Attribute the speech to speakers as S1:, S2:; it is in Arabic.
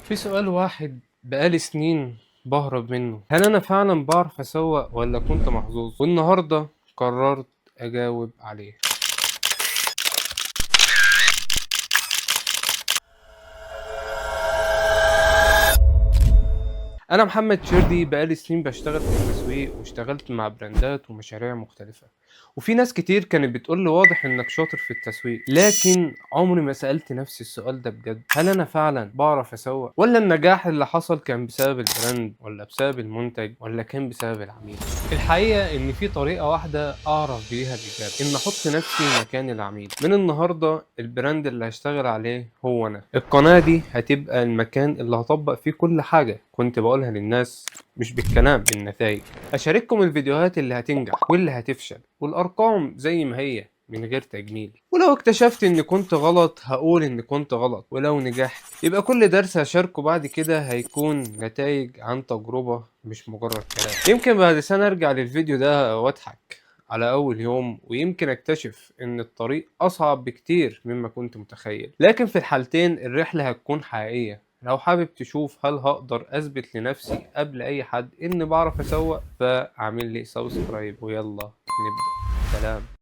S1: في سؤال واحد بقالي سنين بهرب منه، هل أنا فعلا بعرف أسوق ولا كنت محظوظ؟ والنهاردة قررت أجاوب عليه. أنا محمد شردي بقالي سنين بشتغل في التسويق، واشتغلت مع براندات ومشاريع مختلفة، وفي ناس كتير كانت بتقولي واضح إنك شاطر في التسويق، لكن عمري ما سألت نفسي السؤال ده بجد. هل أنا فعلا بعرف أسوق، ولا النجاح اللي حصل كان بسبب البراند، ولا بسبب المنتج، ولا كان بسبب العميل؟ الحقيقة إن في طريقة واحدة أعرف بيها الإجابة، إن أحط نفسي مكان العميل. من النهاردة البراند اللي هشتغل عليه هو أنا. القناة دي هتبقى المكان اللي هطبق فيه كل حاجة كنت بقولها للناس، مش بالكلام، بالنتائج. أشارككم الفيديوهات اللي هتنجح واللي هتفشل، والأرقام زي ما هي من غير تجميل. ولو اكتشفت إني كنت غلط هقول إني كنت غلط، ولو نجحت يبقى كل درس هشاركه بعد كده هيكون نتائج عن تجربة مش مجرد كلام. يمكن بعد سنة أرجع للفيديو ده وأضحك على أول يوم، ويمكن أكتشف إن الطريق أصعب بكتير مما كنت متخيل، لكن في الحالتين الرحلة هتكون حقيقية. لو حابب تشوف هل هقدر أثبت لنفسي قبل أي حد إني بعرف أسوق، فاعمل لي سبسكرايب ويلا نبدأ. سلام.